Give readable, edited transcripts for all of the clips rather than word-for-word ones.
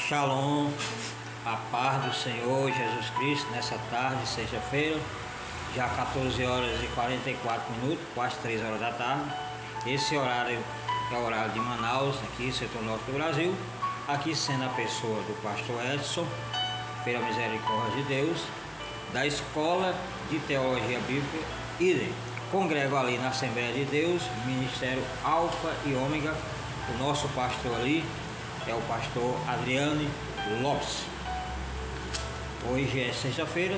Shalom, a paz do Senhor Jesus Cristo nessa tarde, sexta-feira, já 14 horas e 44 minutos, quase 3 horas da tarde. Esse horário é o horário de Manaus, aqui, setor norte do Brasil. Aqui sendo a pessoa do pastor Edson, pela misericórdia de Deus, da Escola de Teologia Bíblica Idem. Congrego ali na Assembleia de Deus, Ministério Alfa e Ômega. O nosso pastor ali é o pastor Adriane Lopes. Hoje é sexta-feira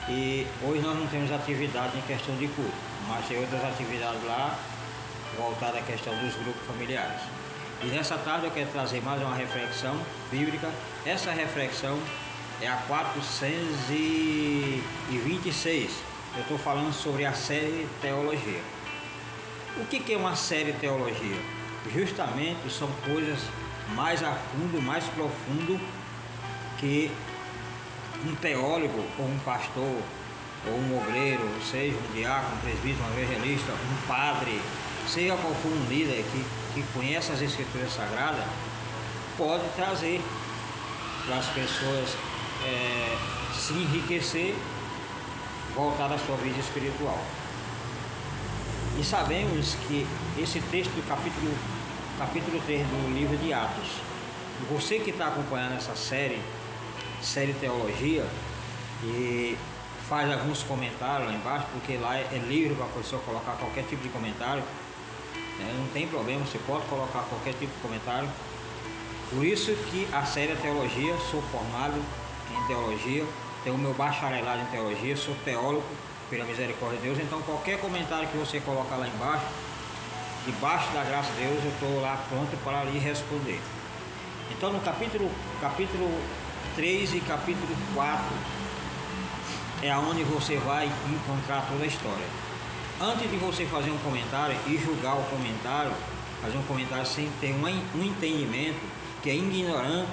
e hoje nós não temos atividade em questão de culto, mas tem outras atividades lá voltadas à questão dos grupos familiares. E nessa tarde eu quero trazer mais uma reflexão bíblica. Essa reflexão é a 426. Eu estou falando sobre a série Teologia. O que é uma série Teologia? Justamente são coisas mais a fundo, mais profundo, que um teólogo ou um pastor ou um obreiro, ou seja, um diácono, um presbítero, um evangelista, um padre, seja qual for um líder que conhece as Escrituras Sagradas, pode trazer para as pessoas se enriquecer, voltar à sua vida espiritual. E sabemos que esse texto do capítulo 3 do livro de Atos, você que está acompanhando essa série Teologia, e faz alguns comentários lá embaixo, porque lá é livre para a pessoa colocar qualquer tipo de comentário, não tem problema, você pode colocar qualquer tipo de comentário. Por isso que a série Teologia, sou formado em Teologia, tenho o meu bacharelado em Teologia, sou teólogo pela misericórdia de Deus. Então qualquer comentário que você colocar lá embaixo, debaixo da graça de Deus, eu estou lá pronto para lhe responder. Então no capítulo 3 e capítulo 4 é onde você vai encontrar toda a história. Antes de você fazer um comentário e julgar o comentário, fazer um comentário sem ter um entendimento, que é ignorante,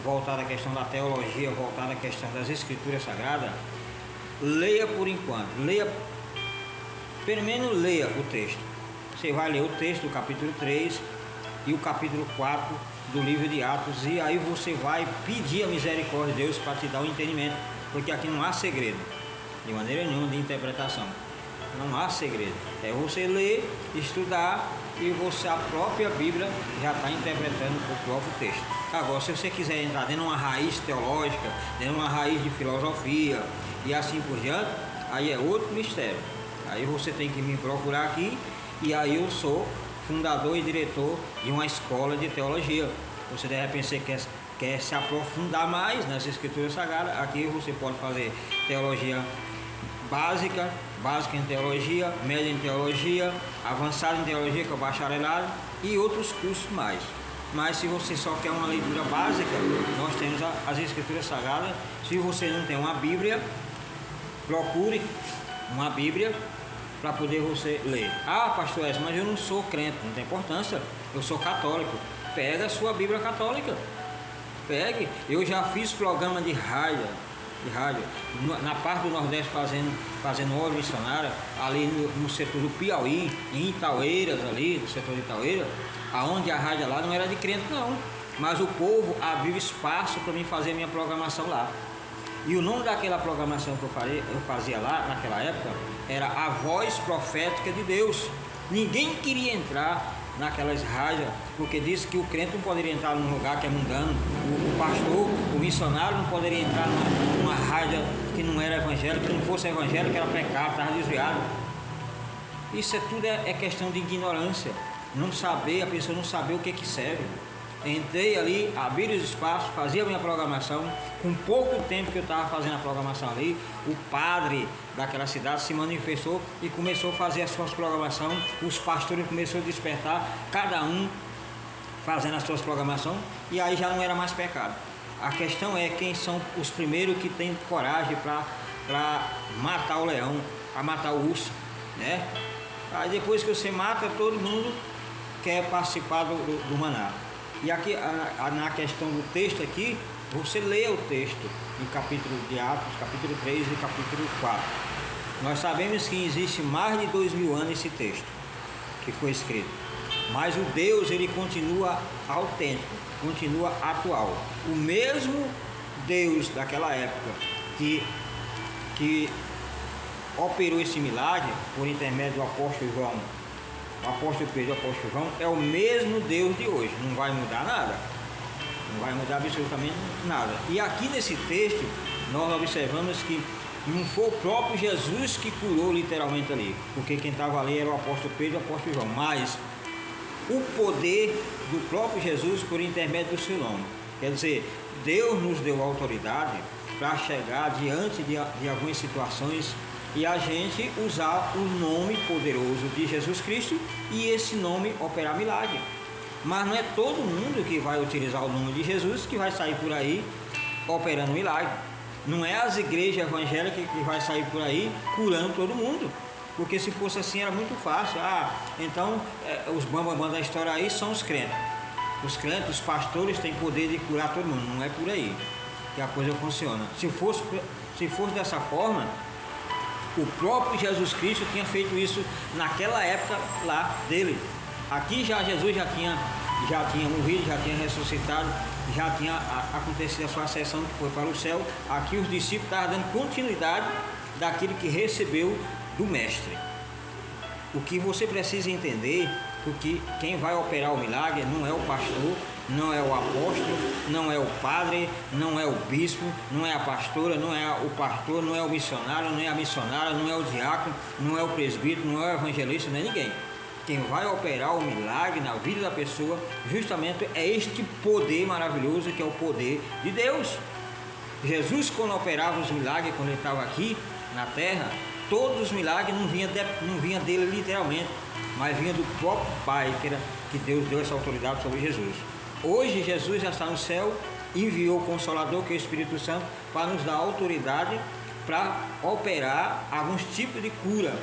voltado à questão da teologia, voltado à questão das Escrituras Sagradas, leia por enquanto, pelo menos leia o texto. Você vai ler o texto do capítulo 3 e o capítulo 4 do livro de Atos, e aí você vai pedir a misericórdia de Deus para te dar o entendimento, porque aqui não há segredo, de maneira nenhuma, de interpretação. Não há segredo. É você ler, estudar, e você, a própria Bíblia já está interpretando o próprio texto. Agora, se você quiser entrar dentro de uma raiz teológica, dentro de uma raiz de filosofia e assim por diante, aí é outro mistério. Aí você tem que me procurar aqui, e aí eu sou fundador e diretor de uma escola de teologia. Você de repente quer se aprofundar mais nas Escrituras Sagradas, aqui você pode fazer teologia básica em teologia, média em teologia, avançada em teologia, que é o bacharelado, e outros cursos mais. Mas se você só quer uma leitura básica, nós temos as Escrituras Sagradas. Se você não tem uma Bíblia, procure uma Bíblia para poder você ler. Ah, pastor Edson, mas eu não sou crente. Não tem importância, eu sou católico. Pega a sua Bíblia católica, pegue. Eu já fiz programa de rádio na parte do Nordeste, fazendo obra missionária ali no setor do Piauí, em Itaueiras, ali no setor de Itaueiras, aonde a rádio lá não era de crente não, mas o povo abriu espaço para mim fazer a minha programação lá. E o nome daquela programação que eu fazia lá naquela época era A Voz Profética de Deus. Ninguém queria entrar naquelas rádios, porque disse que o crente não poderia entrar num lugar que é mundano, o pastor, o missionário não poderia entrar numa rádio que não era evangélica, que não fosse evangélica, era pecado, estava desviado. Isso tudo é questão de ignorância, não saber, a pessoa não saber o que serve. Entrei ali, abri os espaços, fazia a minha programação. Com pouco tempo que eu estava fazendo a programação ali, o padre daquela cidade se manifestou e começou a fazer as suas programações. Os pastores começaram a despertar, cada um fazendo as suas programações, e aí já não era mais pecado. A questão é quem são os primeiros que têm coragem para matar o leão, para matar o urso, né? Aí depois que você mata, todo mundo quer participar do maná. E aqui na questão do texto aqui, você lê o texto em capítulo de Atos, capítulo 3 e capítulo 4. Nós sabemos que existe mais de 2000 anos esse texto que foi escrito. mas o Deus, ele continua autêntico, continua atual. O mesmo Deus daquela época que operou esse milagre por intermédio do apóstolo João, o apóstolo Pedro e o apóstolo João, é o mesmo Deus de hoje. Não vai mudar nada, não vai mudar absolutamente nada. E aqui nesse texto nós observamos que não foi o próprio Jesus que curou literalmente ali, porque quem estava ali era o apóstolo Pedro e o apóstolo João, mas o poder do próprio Jesus por intermédio do seu nome. Quer dizer, Deus nos deu autoridade para chegar diante de algumas situações e a gente usar o nome poderoso de Jesus Cristo e esse nome operar milagre. Mas não é todo mundo que vai utilizar o nome de Jesus que vai sair por aí operando milagre. Não é as igrejas evangélicas que vai sair por aí curando todo mundo. Porque se fosse assim era muito fácil. Então os bambambam da história aí são os crentes. Os crentes, os pastores têm poder de curar todo mundo. Não é por aí que a coisa funciona. Se fosse dessa forma, o próprio Jesus Cristo tinha feito isso naquela época lá dele. Aqui Jesus já tinha morrido, já tinha ressuscitado, já tinha acontecido a sua ascensão, que foi para o céu. Aqui os discípulos estavam dando continuidade daquilo que recebeu do mestre. O que você precisa entender, porque quem vai operar o milagre não é o pastor, não é o apóstolo, não é o padre, não é o bispo, não é a pastora, não é o pastor, não é o missionário, não é a missionária, não é o diácono, não é o presbítero, não é o evangelista, não é ninguém. Quem vai operar o milagre na vida da pessoa justamente é este poder maravilhoso que é o poder de Deus. Jesus, quando operava os milagres, quando ele estava aqui na terra, todos os milagres não vinha dele literalmente, mas vinha do próprio Pai, que Deus deu essa autoridade sobre Jesus. Hoje Jesus já está no céu, enviou o Consolador, que é o Espírito Santo, para nos dar autoridade para operar alguns tipos de cura.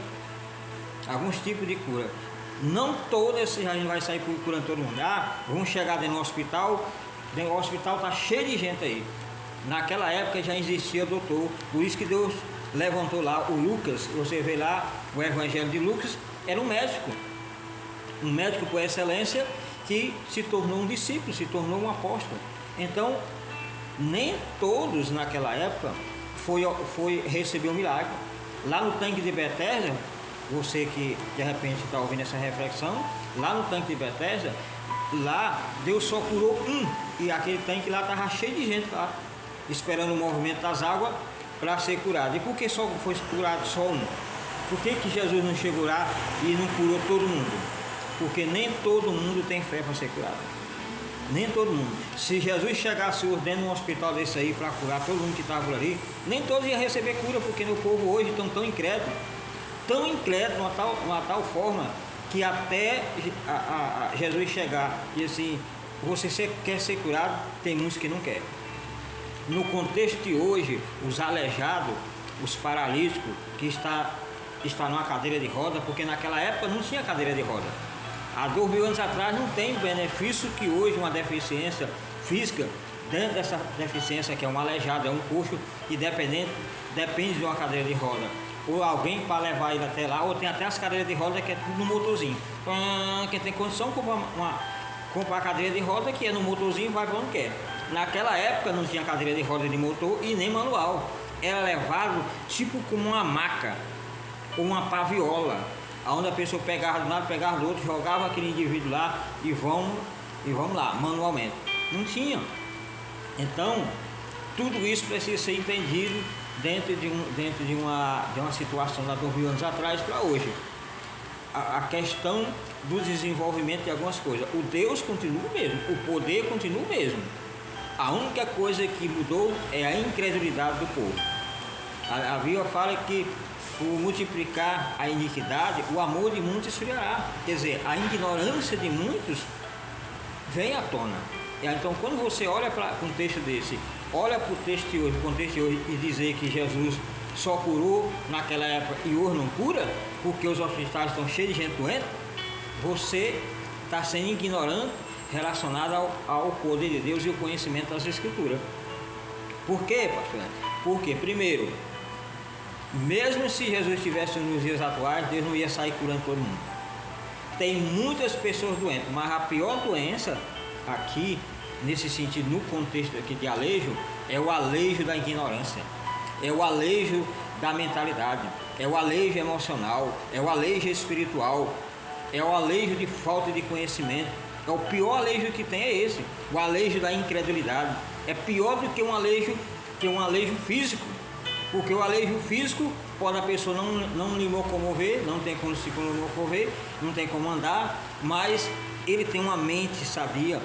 Não todas a gente vai sair curando todo mundo. Vamos chegar dentro do hospital está cheio de gente aí. Naquela época já existia doutor, por isso que Deus levantou lá o Lucas. Você vê lá o Evangelho de Lucas, era um médico por excelência, que se tornou um discípulo, se tornou um apóstolo. Então, nem todos naquela época foi receber um milagre. Lá no tanque de Betesda, você que de repente está ouvindo essa reflexão, lá no tanque de Betesda, lá Deus só curou um, e aquele tanque lá estava cheio de gente lá, esperando o movimento das águas para ser curado. E por que só foi curado só um? Por que Jesus não chegou lá e não curou todo mundo? Porque nem todo mundo tem fé para ser curado. Nem todo mundo. Se Jesus chegasse dentro de um hospital desse aí para curar todo mundo que estava por ali, nem todos iam receber cura, porque o povo hoje estão tão incrédulo, uma tal forma, que até Jesus chegar e assim, você quer ser curado, tem muitos que não querem. No contexto de hoje, os aleijados, os paralíticos, que está numa cadeira de roda, porque naquela época não tinha cadeira de roda. Há 2000 anos atrás não tem o benefício que hoje uma deficiência física, dentro dessa deficiência que é um aleijado, é um coxo, que depende de uma cadeira de roda, ou alguém para levar ele até lá, ou tem até as cadeiras de roda que é tudo no motorzinho. Quem tem condição comprar a cadeira de roda, que é no motorzinho, vai para onde quer. Naquela época não tinha cadeira de roda de motor e nem manual, era levado tipo como uma maca ou uma paviola, onde a pessoa pegava de um lado, pegava do outro, jogava aquele indivíduo lá e vamos lá, manualmente. Não tinha. Então, tudo isso precisa ser entendido dentro de uma situação da 2000 anos atrás para hoje. A questão do desenvolvimento de algumas coisas. O Deus continua o mesmo, o poder continua o mesmo. A única coisa que mudou é a incredulidade do povo. A Bíblia fala que por multiplicar a iniquidade, o amor de muitos esfriará. Quer dizer, a ignorância de muitos vem à tona. Então, quando você olha para um texto desse, olha para o contexto de hoje e dizer que Jesus só curou naquela época e hoje não cura, porque os hospitais estão cheios de gente doente, você está sendo ignorante relacionado ao poder de Deus e o conhecimento das Escrituras. Por quê, pastor? Porque, primeiro, mesmo se Jesus estivesse nos dias atuais, Deus não ia sair curando todo mundo. tem muitas pessoas doentes, mas a pior doença aqui, nesse sentido, no contexto aqui de alejo, é o alejo da ignorância, é o alejo da mentalidade, é o alejo emocional, é o alejo espiritual, é o alejo de falta de conhecimento. É o pior alejo que tem é esse, o alejo da incredulidade. É pior do que um alejo físico, porque o alejo físico pode a pessoa não lhe locomover, não tem como se locomover, não tem como andar, mas ele tem uma mente sadia,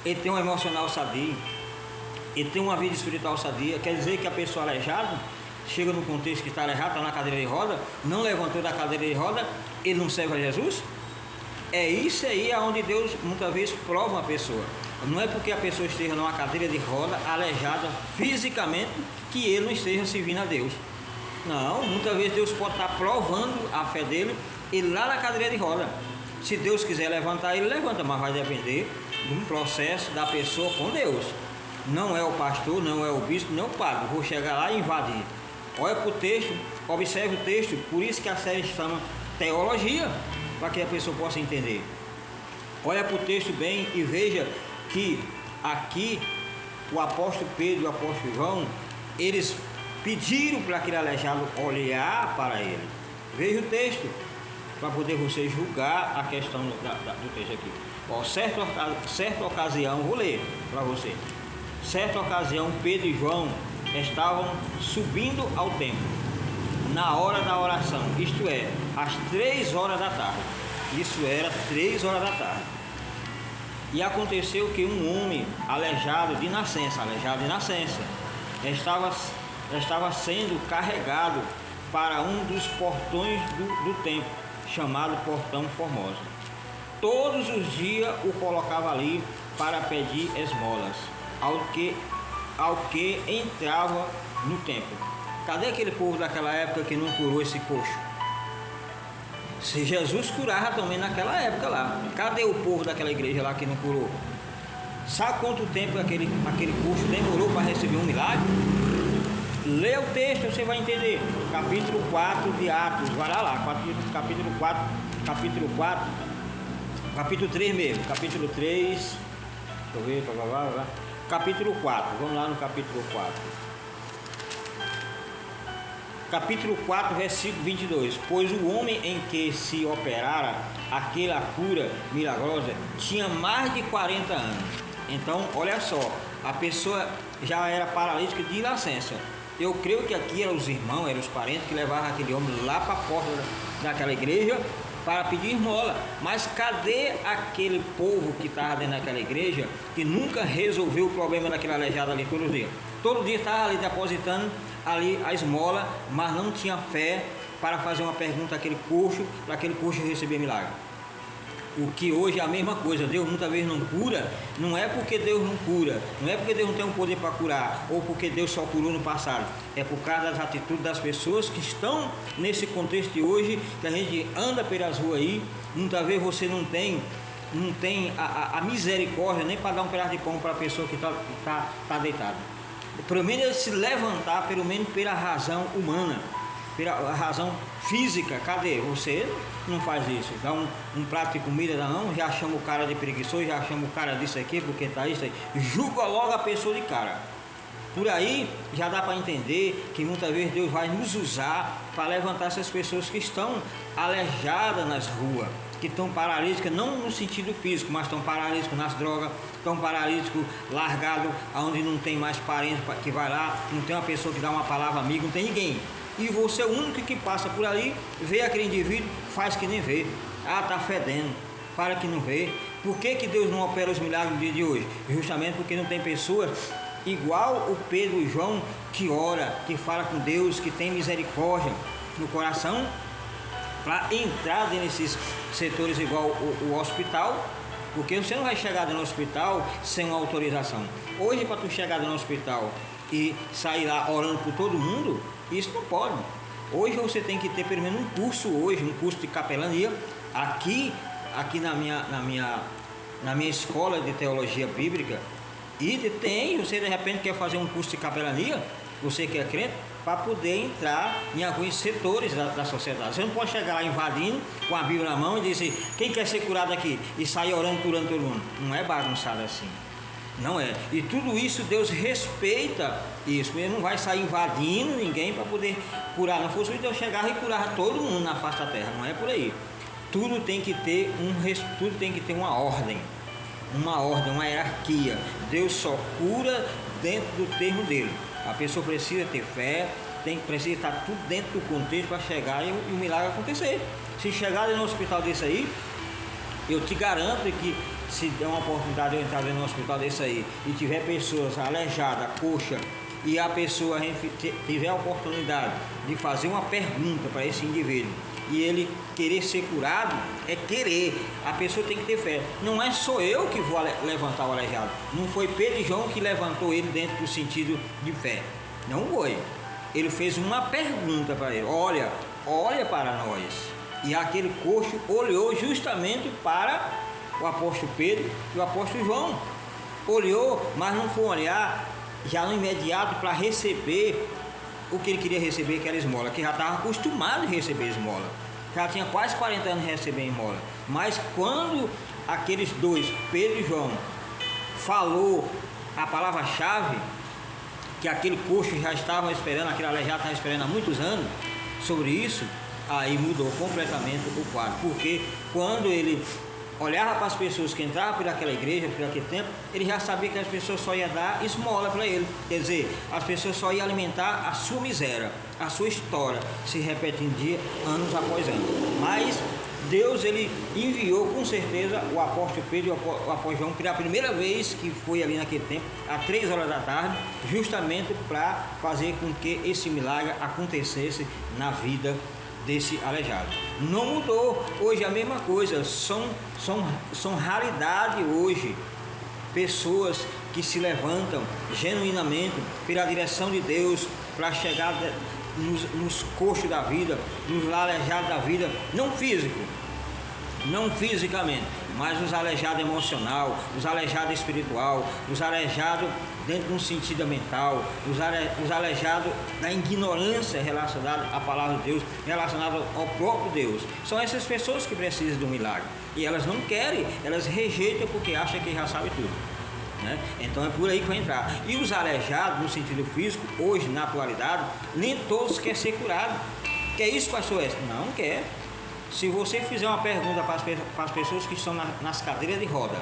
ele tem um emocional sadio, ele tem uma vida espiritual sadia. Quer dizer que a pessoa aleijada chega no contexto que está aleijado, está na cadeira de roda, não levantou da cadeira de roda, ele não serve a Jesus? É isso aí aonde Deus muitas vezes prova uma pessoa. Não é porque a pessoa esteja numa cadeira de roda, aleijada fisicamente, que ele não esteja servindo a Deus. Não, muitas vezes Deus pode estar provando a fé dele, ele lá na cadeira de roda. Se Deus quiser levantar, ele levanta, mas vai depender de um processo da pessoa com Deus. Não é o pastor, não é o bispo, não é o padre. Vou chegar lá e invadir. Olha para o texto, observe o texto, por isso que a série chama Teologia, para que a pessoa possa entender. Olha para o texto bem e veja que aqui o apóstolo Pedro e o apóstolo João, eles pediram para aquele aleijado olhar para ele. Veja o texto, para poder você julgar a questão do texto aqui. Ó, certa ocasião, vou ler para você. Certa ocasião, Pedro e João estavam subindo ao templo, na hora da oração, isto é, às 3 horas da tarde. Isso era 3 horas da tarde. E aconteceu que um homem aleijado de nascença, estava sendo carregado para um dos portões do templo, chamado Portão Formoso. Todos os dias o colocava ali para pedir esmolas ao que entrava no templo. Cadê aquele povo daquela época que não curou esse coxo? Se Jesus curava também naquela época lá, cadê o povo daquela igreja lá que não curou? Sabe quanto tempo aquele coxo demorou para receber um milagre? Lê o texto, você vai entender. Capítulo 4 de Atos, vai lá, capítulo 4, capítulo 3 mesmo, capítulo 3, deixa eu ver, capítulo 4, vamos lá no capítulo 4. Capítulo 4, versículo 22. Pois o homem em que se operara aquela cura milagrosa tinha mais de 40 anos. Então, olha só, a pessoa já era paralítica de nascença. Eu creio que aqui eram os irmãos, eram os parentes que levavam aquele homem lá para a porta daquela igreja para pedir esmola. Mas cadê aquele povo que estava dentro daquela igreja, que nunca resolveu o problema daquele aleijado ali todo dia? Todo dia estava ali depositando ali a esmola, mas não tinha fé para fazer uma pergunta àquele coxo, para aquele coxo receber milagre. O que hoje é a mesma coisa. Deus muitas vezes não cura, não é porque Deus não cura, não é porque Deus não tem um poder para curar, ou porque Deus só curou no passado, é por causa das atitudes das pessoas que estão nesse contexto de hoje, que a gente anda pelas ruas aí, muitas vezes você não tem a misericórdia nem para dar um pedaço de pão para a pessoa que está deitada. Pelo menos se levantar, pelo menos pela razão humana, pela razão física. Cadê? Você não faz isso. Dá um prato de comida, não, já chama o cara de preguiçoso, já chama o cara disso aqui, porque está isso aí. Julga logo a pessoa de cara. Por aí já dá para entender que muitas vezes Deus vai nos usar para levantar essas pessoas que estão aleijadas nas ruas, que estão paralíticas, não no sentido físico, mas estão paralíticos nas drogas, estão paralíticos largados, onde não tem mais parente que vai lá, não tem uma pessoa que dá uma palavra amiga, não tem ninguém. E você é o único que passa por ali, vê aquele indivíduo, faz que nem vê. Ah, está fedendo, para que não vê. Por que Deus não opera os milagres no dia de hoje? Justamente porque não tem pessoas igual o Pedro e João, que ora, que fala com Deus, que tem misericórdia no coração, para entrar nesses setores igual o hospital, porque você não vai chegar no hospital sem uma autorização. Hoje, para tu chegar no hospital e sair lá orando por todo mundo, isso não pode. Hoje você tem que ter pelo menos um curso de capelania. Aqui na minha escola de teologia bíblica, e você de repente quer fazer um curso de capelania, você que é crente, para poder entrar em alguns setores da sociedade. Você não pode chegar lá invadindo com a Bíblia na mão e dizer: quem quer ser curado aqui? E sair orando, curando todo mundo. Não é bagunçado assim. Não é. E tudo isso Deus respeita isso. Ele não vai sair invadindo ninguém para poder curar. Não fosse Deus chegar e curar todo mundo na face da terra. Não é por aí. Tudo tem que ter uma ordem. Uma ordem, uma hierarquia. Deus só cura dentro do termo dele. A pessoa precisa ter fé, precisa estar tudo dentro do contexto para chegar e o milagre acontecer. Se chegar no hospital desse aí, eu te garanto que se der uma oportunidade de eu entrar no hospital desse aí e tiver pessoas aleijadas, coxa, e a pessoa tiver a oportunidade de fazer uma pergunta para esse indivíduo e ele querer ser curado, é querer. A pessoa tem que ter fé. Não é só eu que vou levantar o aleijado. Não foi Pedro e João que levantou ele dentro do sentido de fé. Não foi. Ele fez uma pergunta para ele: olha para nós. E aquele coxo olhou justamente para o apóstolo Pedro e o apóstolo João. Olhou, mas não foi olhar já no imediato para receber o que ele queria receber, que era esmola, que já estava acostumado a receber esmola, já tinha quase 40 anos de receber esmola. Mas quando aqueles dois, Pedro e João, falou a palavra-chave, que aquele coxo já estava esperando, aquele aleijado estava esperando há muitos anos sobre isso, aí mudou completamente o quadro. Porque quando ele olhava para as pessoas que entravam por aquela igreja, por aquele tempo, ele já sabia que as pessoas só iam dar esmola para ele. Quer dizer, as pessoas só iam alimentar a sua miséria, a sua história, se repetindo dia, anos após anos. Mas Deus, ele enviou com certeza o apóstolo Pedro e o apóstolo João pela primeira vez, que foi ali naquele tempo, às 3 horas da tarde, justamente para fazer com que esse milagre acontecesse na vida desse aleijado. Não mudou. Hoje é a mesma coisa. São raridade hoje pessoas que se levantam genuinamente pela direção de Deus para chegar nos coxos da vida, nos aleijados da vida, não físico, não fisicamente, mas os aleijados emocional, os aleijados espiritual, os aleijados dentro de um sentido mental, os aleijados da ignorância relacionada à palavra de Deus, relacionada ao próprio Deus. São essas pessoas que precisam do milagre. E elas não querem, elas rejeitam porque acham que já sabe tudo. Né? Então é por aí que vai entrar. E os aleijados, no sentido físico, hoje, na atualidade, nem todos querem ser curados. Quer isso, pastor Esther? Não quer. Se você fizer uma pergunta para as pessoas que estão nas cadeiras de roda,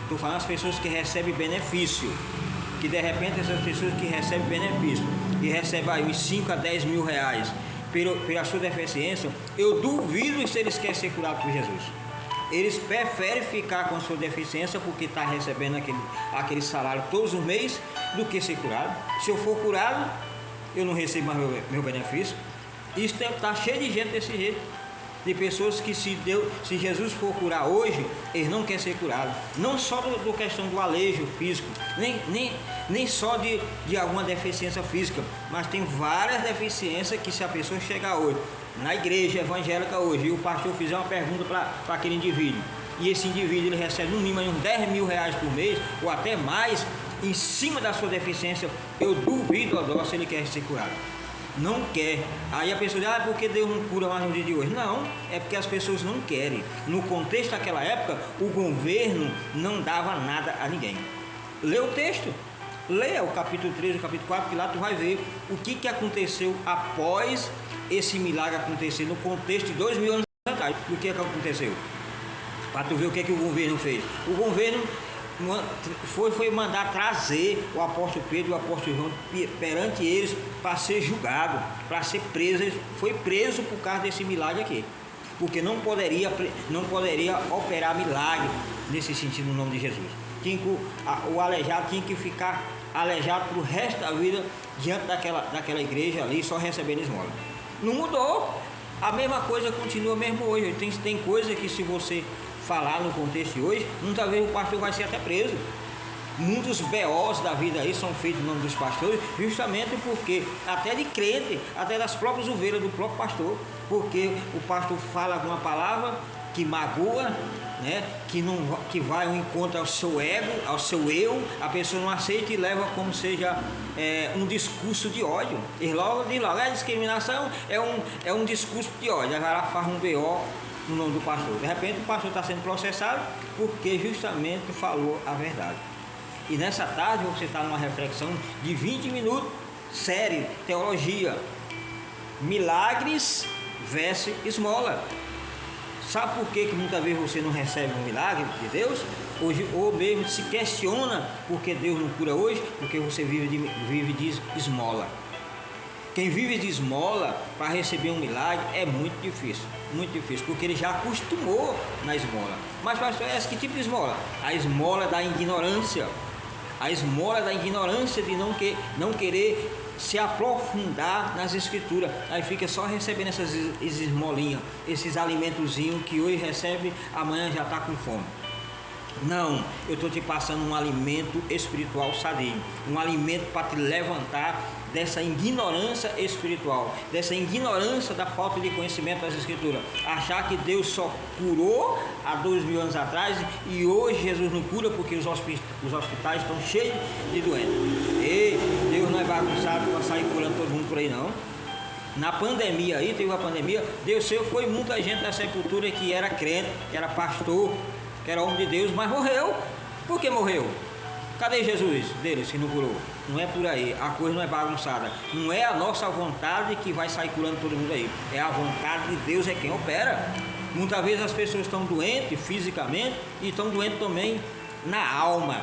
estou falando as pessoas que recebem benefício, que de repente essas pessoas que recebem benefício e recebem aí uns 5 a 10 mil reais pela sua deficiência, eu duvido se eles querem ser curados por Jesus. Eles preferem ficar com a sua deficiência porque está recebendo aquele salário todos os meses do que ser curado. Se eu for curado, eu não recebo mais meu benefício. Isso está cheio de gente desse jeito. De pessoas que se Jesus for curar hoje, eles não querem ser curados. Não só do questão do alejo físico, nem só de alguma deficiência física, mas tem várias deficiências que se a pessoa chegar hoje na igreja evangélica hoje e o pastor fizer uma pergunta para aquele indivíduo, e esse indivíduo ele recebe no mínimo uns 10 mil reais por mês, ou até mais, em cima da sua deficiência, eu duvido a dó se ele quer ser curado. Não quer. Aí a pessoa diz: porque Deus não cura mais no dia de hoje? Não, é porque as pessoas não querem. No contexto daquela época, o governo não dava nada a ninguém. Lê o texto, leia o capítulo 3 e o capítulo 4, que lá tu vai ver o que aconteceu após esse milagre acontecer no contexto de 2000 anos atrás. O que aconteceu? Para tu ver o que o governo fez. O governo foi mandar trazer o apóstolo Pedro e o apóstolo João perante eles para ser julgado, para ser preso. Ele foi preso por causa desse milagre aqui, porque não poderia operar milagre nesse sentido no nome de Jesus. O aleijado tinha que ficar aleijado para o resto da vida diante daquela igreja ali, só recebendo esmola. Não mudou. A mesma coisa continua mesmo hoje. Tem coisa que, se você falar no contexto de hoje, muitas vezes o pastor vai ser até preso. Muitos BOs da vida aí são feitos no nome dos pastores, justamente porque, até de crente, até das próprias ovelhas do próprio pastor, porque o pastor fala alguma palavra que magoa né, que vai ao encontro ao seu ego, ao seu eu, a pessoa não aceita e leva como seja um discurso de ódio. E logo a discriminação é um discurso de ódio. Aí vai lá, faz um BO no nome do pastor. De repente o pastor está sendo processado porque justamente falou a verdade. E nessa tarde você está numa reflexão de 20 minutos, série, teologia, milagres versus esmola. Sabe por que muitas vezes você não recebe um milagre de Deus? Hoje, ou mesmo se questiona porque Deus não cura hoje, porque você vive de esmola. Quem vive de esmola para receber um milagre é muito difícil, porque ele já acostumou na esmola. Mas pastor, que tipo de esmola? A esmola da ignorância. A esmola da ignorância de não querer se aprofundar nas escrituras. Aí fica só recebendo essas esmolinhas, esses alimentozinhos que hoje recebe, amanhã já está com fome. Não, eu estou te passando um alimento espiritual sadio, um alimento para te levantar dessa ignorância espiritual, dessa ignorância da falta de conhecimento das escrituras. Achar que Deus só curou há 2000 anos atrás e hoje Jesus não cura porque os hospitais estão cheios de doentes. Ei, Deus não é bagunçado para sair curando todo mundo por aí não. Na pandemia aí, teve uma pandemia, foi muita gente da sepultura que era crente, que era pastor, que era homem de Deus, mas morreu. Por que morreu? Cadê Jesus deles que não curou? Não é por aí, a coisa não é bagunçada. Não é a nossa vontade que vai sair curando todo mundo aí. É a vontade de Deus, é quem opera. Muitas vezes as pessoas estão doentes fisicamente e estão doentes também na alma.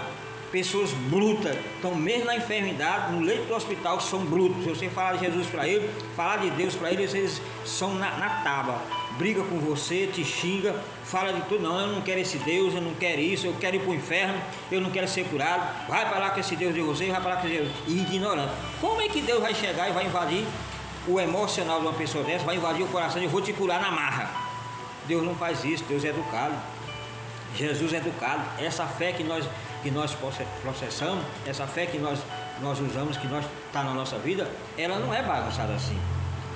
Pessoas brutas, estão mesmo na enfermidade, no leito do hospital, são brutos. Se você falar de Jesus para eles, falar de Deus para eles são na tábua. Briga com você, te xinga, fala de tudo. Não, eu não quero esse Deus, eu não quero isso, eu quero ir para o inferno, eu não quero ser curado. Vai para lá com esse Deus de você, vai para lá com esse Deus. E ignorante. Como é que Deus vai chegar e vai invadir o emocional de uma pessoa dessa, vai invadir o coração e eu vou te curar na marra? Deus não faz isso, Deus é educado. Jesus é educado. Essa fé que nós processamos, essa fé que nós usamos, que está na nossa vida, ela não é bagunçada assim.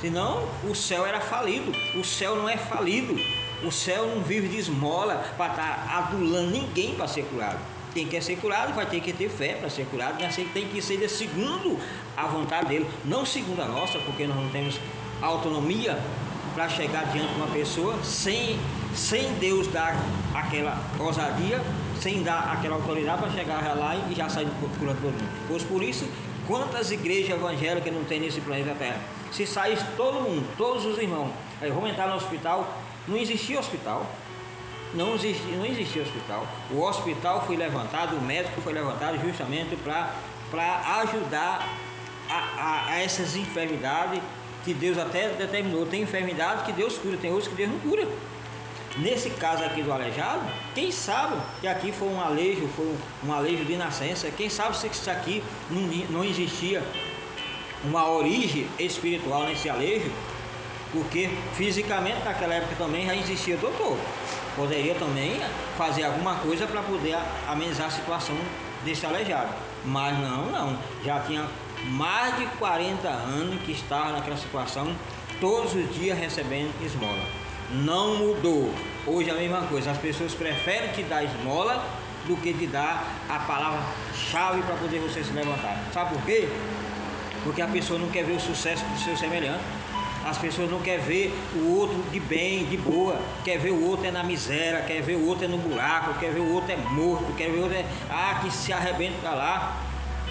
Senão o céu era falido. O céu não é falido. O céu não vive de esmola para estar adulando ninguém para ser curado. Quem quer ser curado vai ter que ter fé para ser curado, mas tem que ser segundo a vontade dele, não segundo a nossa, porque nós não temos autonomia para chegar diante de uma pessoa sem Deus dar aquela ousadia, sem dar aquela autoridade para chegar lá e já sair curando todo mundo. Pois por isso, quantas igrejas evangélicas não tem nesse planeta Terra? Se saísse todo mundo, todos os irmãos, aí vamos entrar no hospital, não existia hospital. Não existia hospital. O hospital foi levantado, o médico foi levantado justamente para ajudar a essas enfermidades que Deus até determinou. Tem enfermidade que Deus cura, tem outras que Deus não cura. Nesse caso aqui do aleijado, quem sabe que aqui foi um alejo de nascença, quem sabe se isso aqui não existia uma origem espiritual nesse alejo, porque fisicamente naquela época também já existia doutor. Poderia também fazer alguma coisa para poder amenizar a situação desse aleijado. Mas não, já tinha mais de 40 anos que estava naquela situação, todos os dias recebendo esmola. Não mudou. Hoje é a mesma coisa, as pessoas preferem te dar esmola do que te dar a palavra-chave para poder você se levantar. Sabe por quê? Porque a pessoa não quer ver o sucesso do seu semelhante. As pessoas não querem ver o outro de bem, de boa, quer ver o outro na miséria, quer ver o outro no buraco, quer ver o outro morto, quer ver o outro que se arrebenta para lá.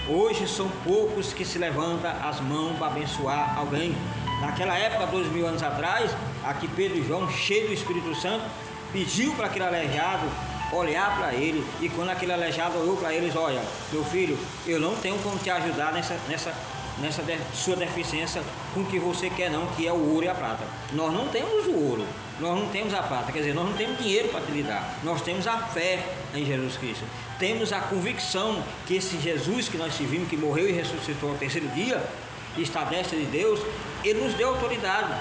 Hoje são poucos que se levantam as mãos para abençoar alguém. Naquela época, 2000 anos atrás, aqui Pedro e João, cheio do Espírito Santo, pediu para aquele aleijado olhar para ele, e quando aquele aleijado olhou para eles: olha, meu filho, eu não tenho como te ajudar nessa sua deficiência com o que você quer não, que é o ouro e a prata. Nós não temos o ouro, nós não temos a prata, quer dizer, nós não temos dinheiro para te lidar. Nós temos a fé em Jesus Cristo, temos a convicção que esse Jesus que nós servimos, que morreu e ressuscitou ao terceiro dia, está à destra de Deus, Ele nos deu autoridade.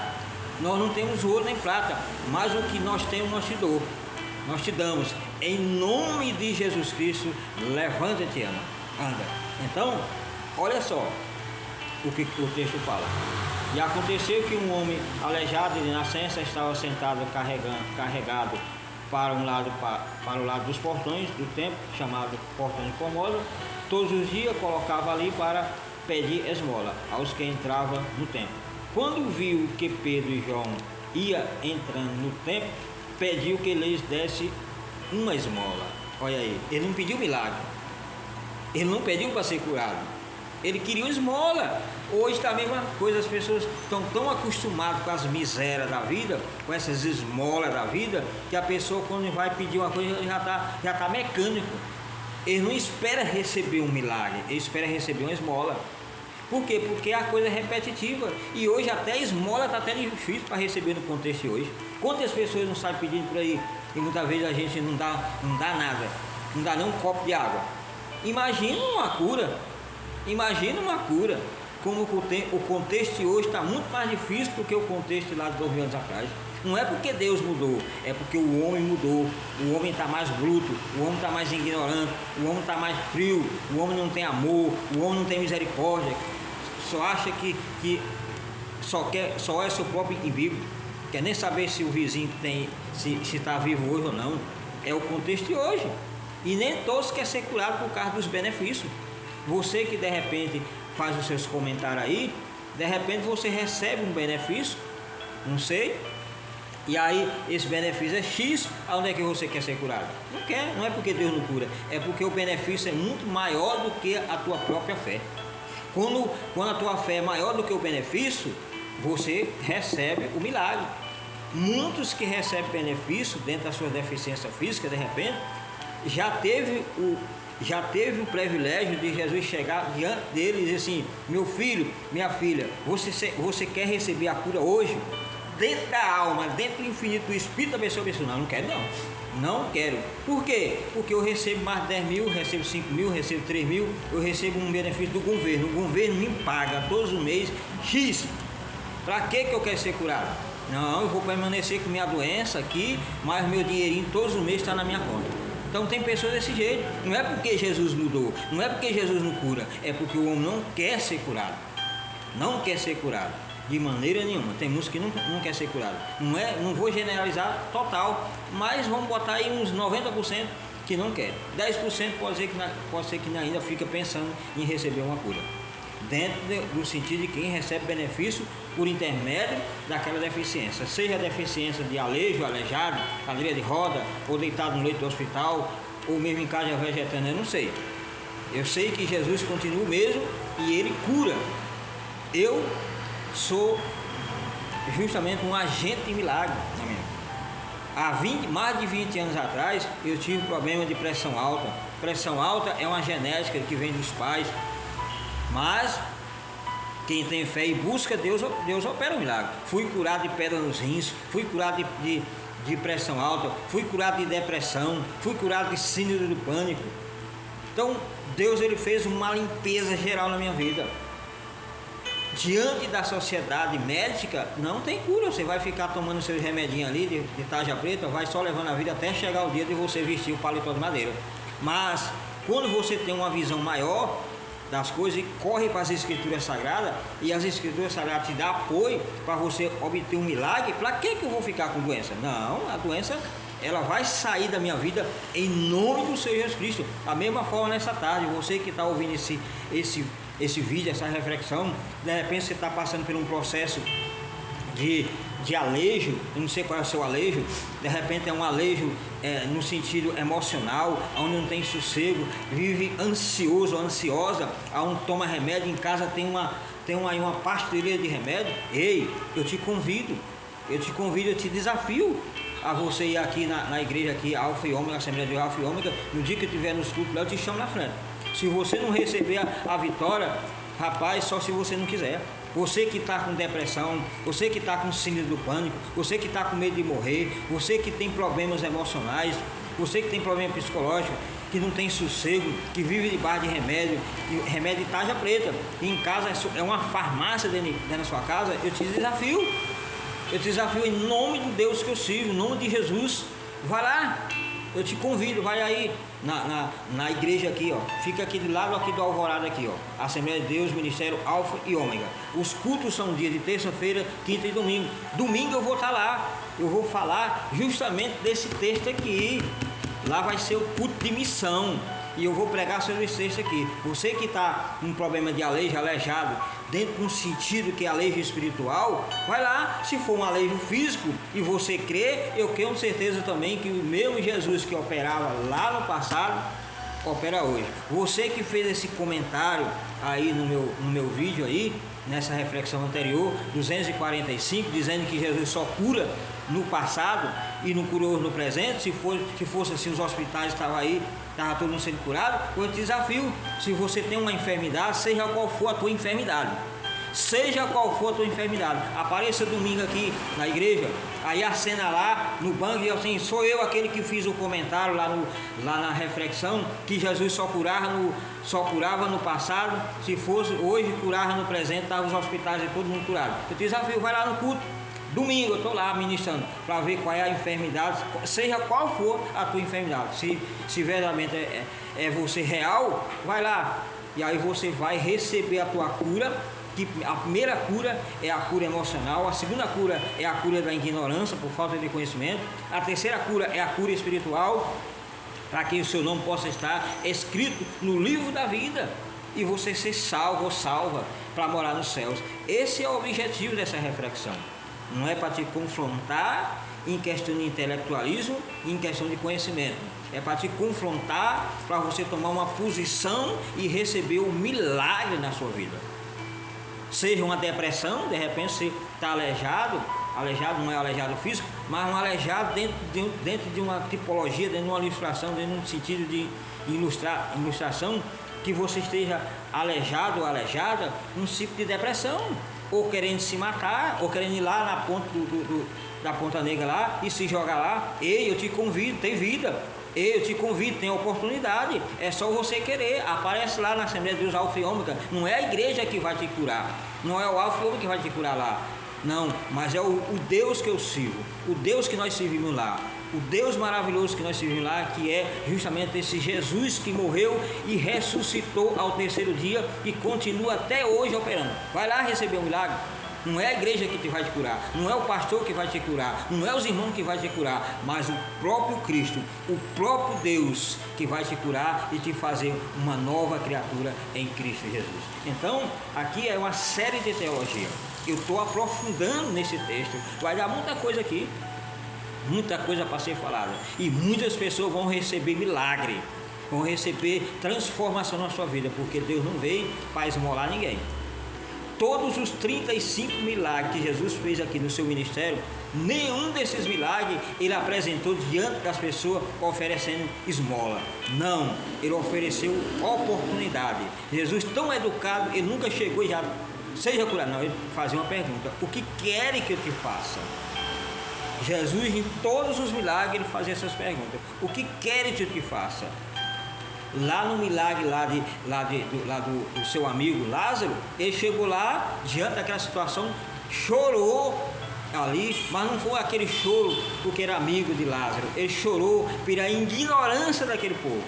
Nós não temos ouro nem prata, mas o que nós temos nós te damos. Em nome de Jesus Cristo, levanta-te e anda. Então, olha só o que o texto fala. E aconteceu que um homem aleijado de nascença estava sentado carregado para o lado dos portões do templo, chamado Portão de Formosa. Todos os dias colocava ali para pedir esmola aos que entravam no templo. Quando viu que Pedro e João ia entrando no templo, pediu que lhes desse uma esmola. Olha aí, ele não pediu milagre, ele não pediu para ser curado, ele queria uma esmola. Hoje está a mesma coisa, as pessoas estão tão acostumadas com as misérias da vida, com essas esmolas da vida, que a pessoa, quando vai pedir uma coisa, já tá mecânico. Ele não espera receber um milagre, ele espera receber uma esmola. Por quê? Porque a coisa é repetitiva. E hoje até a esmola está até difícil para receber no contexto de hoje. Quantas pessoas não saem pedindo por aí e muitas vezes a gente não dá nada, não dá nem um copo de água. Imagina uma cura, como o contexto de hoje está muito mais difícil do que o contexto lá de 2000 anos atrás. Não é porque Deus mudou, é porque o homem mudou. O homem está mais bruto, o homem está mais ignorante, o homem está mais frio, o homem não tem amor, o homem não tem misericórdia, só acha que só é seu próprio inimigo, quer nem saber se o vizinho se está vivo hoje ou não. É o contexto de hoje. E nem todos querem ser curados por causa dos benefícios. Você que de repente faz os seus comentários aí, de repente você recebe um benefício, não sei, e aí esse benefício é X, aonde é que você quer ser curado? Não quer, não é porque Deus não cura, é porque o benefício é muito maior do que a tua própria fé. Quando a tua fé é maior do que o benefício, você recebe o milagre. Muitos que recebem benefício dentro das suas deficiências físicas, de repente, já teve o privilégio de Jesus chegar diante dele e dizer assim: meu filho, minha filha, você quer receber a cura hoje? Dentro da alma, dentro do infinito do Espírito da pessoa. Não quero não quero. Por quê? Porque eu recebo mais 10 mil, recebo 5 mil, recebo 3 mil, eu recebo um benefício do governo, o governo me paga todos os meses X. Para que eu quero ser curado? Não, eu vou permanecer com minha doença aqui, mas meu dinheirinho todos os meses está na minha conta. Então tem pessoas desse jeito. Não é porque Jesus mudou, não é porque Jesus não cura, é porque o homem não quer ser curado. Não quer ser curado de maneira nenhuma. Tem muitos que não quer ser curado. Não vou generalizar total, mas vamos botar aí uns 90% que não quer. 10% pode ser que ainda fica pensando em receber uma cura, dentro do sentido de quem recebe benefício por intermédio daquela deficiência, seja a deficiência de aleijado, cadeira de roda, ou deitado no leito do hospital, ou mesmo em casa vegetando, eu não sei. Eu sei que Jesus continua o mesmo e Ele cura. Eu sou justamente um agente de milagre. Há mais de 20 anos atrás, eu tive problema de pressão alta. Pressão alta é uma genética que vem dos pais, mas quem tem fé e busca Deus opera um milagre. Fui curado de pedra nos rins, fui curado de pressão alta, fui curado de depressão, fui curado de síndrome do pânico. Então Deus ele fez uma limpeza geral na minha vida. Diante da sociedade médica não tem cura, você vai ficar tomando seus remedinhos ali de tarja preta, vai só levando a vida até chegar o dia de você vestir o paletó de madeira. Mas quando você tem uma visão maior das coisas e corre para as escrituras sagradas, e as escrituras sagradas te dão apoio para você obter um milagre, para que eu vou ficar com doença? Não, a doença ela vai sair da minha vida em nome do Senhor Jesus Cristo. Da mesma forma nessa tarde, você que está ouvindo esse vídeo, essa reflexão, de repente você está passando por um processo de alejo, eu não sei qual é o seu alejo, de repente é um alejo no sentido emocional, onde não tem sossego, vive ansioso ou ansiosa, onde toma remédio, em casa tem uma pastelaria de remédio. Ei, eu te convido, eu te desafio a você ir aqui na igreja aqui, Alfa e Ômega, Assembleia de Alfa e Ômega, no dia que eu estiver nos cultos lá, eu te chamo na frente. Se você não receber a vitória, rapaz, só se você não quiser. Você que está com depressão, você que está com síndrome do pânico, você que está com medo de morrer, você que tem problemas emocionais, você que tem problema psicológico, que não tem sossego, que vive debaixo de remédio de tarja preta, e em casa é uma farmácia dentro da sua casa, eu te desafio. Eu te desafio em nome de Deus que eu sirvo, em nome de Jesus. Vai lá, eu te convido, vai aí na igreja aqui, ó. Fica aqui do lado aqui do Alvorada aqui, ó. Assembleia de Deus, Ministério Alfa e Ômega. Os cultos são dia de terça-feira, quinta e domingo. Domingo eu vou estar lá. eu vou falar justamente desse texto aqui. Lá vai ser o culto de missão. E eu vou pregar sobre esse texto aqui. Você que está com um problema de aleijado, dentro de um sentido que é aleijo espiritual, vai lá. Se for um aleijo físico e você crê, eu tenho certeza também que o mesmo Jesus que operava lá no passado, opera hoje. Você que fez esse comentário aí no meu vídeo aí, nessa reflexão anterior, 245, dizendo que Jesus só cura no passado e não curou no presente. Se fosse assim, os hospitais estavam aí, estava todo mundo sendo curado. Eu te desafio, se você tem uma enfermidade, seja qual for a tua enfermidade, seja qual for a tua enfermidade, apareça domingo aqui na igreja, aí acena lá no banco e assim, sou eu aquele que fiz o comentário lá na reflexão, que Jesus só curava no passado, se fosse hoje, curava no presente, estava os hospitais e todo mundo curado. Eu te desafio, vai lá no culto, domingo eu estou lá ministrando, para ver qual é a enfermidade, seja qual for a tua enfermidade, se verdadeiramente é você real, vai lá, e aí você vai receber a tua cura. Que a primeira cura é a cura emocional, a segunda cura é a cura da ignorância por falta de conhecimento, a terceira cura é a cura espiritual, para que o seu nome possa estar escrito no livro da vida e você ser salvo ou salva para morar nos céus. Esse é o objetivo dessa reflexão. Não é para te confrontar em questão de intelectualismo, em questão de conhecimento. É para te confrontar, para você tomar uma posição e receber o milagre na sua vida. Seja uma depressão, de repente você está aleijado não é aleijado físico, mas um aleijado dentro de uma tipologia, dentro de uma ilustração, dentro de um sentido de ilustração, que você esteja aleijado ou aleijada, um tipo de depressão, ou querendo se matar, ou querendo ir lá na ponta da Ponta Negra lá e se jogar lá. Ei, eu te convido, tem vida. Eu te convido, tem oportunidade, é só você querer. Aparece lá na Assembleia de Deus Alfa e Ômega. Não é a igreja que vai te curar, não é o Alfa e Ômega que vai te curar lá, não, mas é o Deus que eu sirvo, o Deus que nós servimos lá, o Deus maravilhoso que nós servimos lá, que é justamente esse Jesus que morreu e ressuscitou ao terceiro dia e continua até hoje operando. Vai lá receber um milagre. Não é a igreja que te vai te curar, não é o pastor que vai te curar, não é os irmãos que vai te curar, mas o próprio Cristo, o próprio Deus que vai te curar e te fazer uma nova criatura em Cristo Jesus. Então, aqui é uma série de teologia. Eu estou aprofundando nesse texto, vai dar muita coisa aqui, muita coisa para ser falada, e muitas pessoas vão receber milagre, vão receber transformação na sua vida, porque Deus não veio para esmolar ninguém. Todos os 35 milagres que Jesus fez aqui no seu ministério, nenhum desses milagres ele apresentou diante das pessoas oferecendo esmola. Não, ele ofereceu oportunidade. Jesus, tão educado, ele nunca chegou e já seja curado. Não, ele fazia uma pergunta: o que querem que eu te faça? Jesus, em todos os milagres, ele fazia essas perguntas: o que querem que eu te faça? Lá no milagre do seu amigo Lázaro, ele chegou lá diante daquela situação, chorou ali, mas não foi aquele choro porque era amigo de Lázaro, ele chorou pela ignorância daquele povo.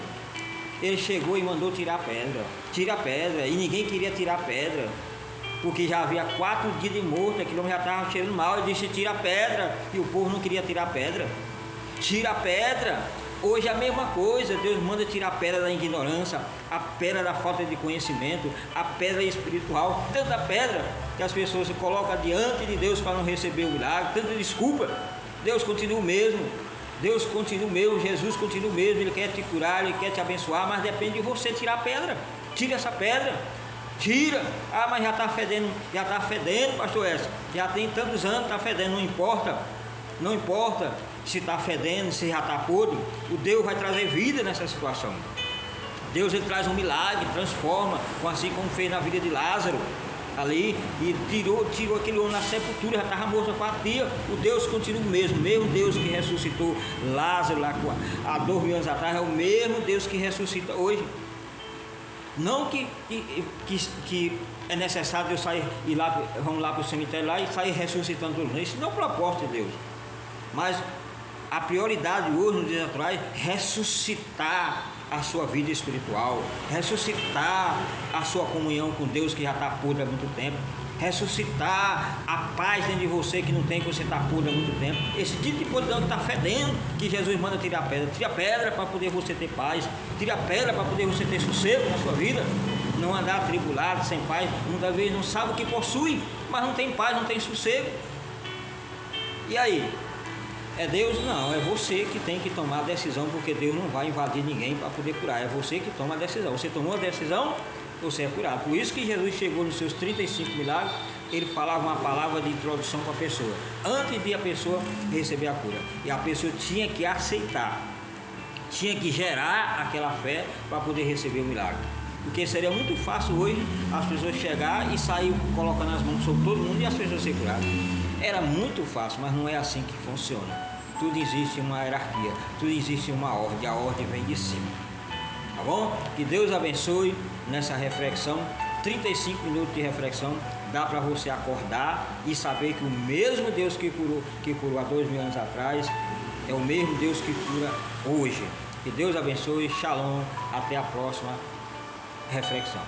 Ele chegou e mandou tirar a pedra, e ninguém queria tirar a pedra, porque já havia 4 dias de morto, aquele homem já estava cheirando mal. Ele disse: tira a pedra, e o povo não queria tirar a pedra. Tira a pedra. Hoje é a mesma coisa, Deus manda tirar a pedra da ignorância, a pedra da falta de conhecimento, a pedra espiritual, tanta pedra que as pessoas se colocam diante de Deus para não receber o milagre, tanta desculpa. Deus continua o mesmo, Jesus continua o mesmo, Ele quer te curar, Ele quer te abençoar, mas depende de você tirar a pedra. Tira essa pedra, tira. Ah, mas já está fedendo, pastor Edson, já tem tantos anos, está fedendo, não importa se está fedendo, se já está podre, o Deus vai trazer vida nessa situação. Deus, ele traz um milagre, transforma, assim como fez na vida de Lázaro ali, e tirou aquele homem na sepultura, já estava morto há 4 dias. O Deus continua o mesmo Deus que ressuscitou Lázaro lá há 2000 anos atrás, é o mesmo Deus que ressuscita hoje. Não que é necessário eu sair e vamos lá para o cemitério lá e sair ressuscitando todos. Isso não é o propósito de Deus, mas a prioridade hoje nos dias atuais é ressuscitar a sua vida espiritual, ressuscitar a sua comunhão com Deus que já está podre há muito tempo, ressuscitar a paz dentro de você que não tem, que você está podre há muito tempo. Esse tipo de podridão que está fedendo, que Jesus manda tirar a pedra. Tira a pedra para poder você ter paz, tira a pedra para poder você ter sossego na sua vida, não andar atribulado, sem paz. Muitas vezes não sabe o que possui, mas não tem paz, não tem sossego. E aí? É Deus? Não, é você que tem que tomar a decisão, porque Deus não vai invadir ninguém para poder curar. É você que toma a decisão. Você tomou a decisão, você é curado. Por isso que Jesus chegou nos seus 35 milagres, ele falava uma palavra de introdução para a pessoa, antes de a pessoa receber a cura. E a pessoa tinha que aceitar, tinha que gerar aquela fé para poder receber o milagre. Porque seria muito fácil hoje as pessoas chegar e sair colocando as mãos sobre todo mundo e as pessoas serem curadas. Era muito fácil, mas não é assim que funciona. Tudo existe uma hierarquia, tudo existe uma ordem, a ordem vem de cima. Tá bom? Que Deus abençoe nessa reflexão. 35 minutos de reflexão, dá para você acordar e saber que o mesmo Deus que curou há 2000 anos atrás é o mesmo Deus que cura hoje. Que Deus abençoe, shalom, até a próxima reflexão.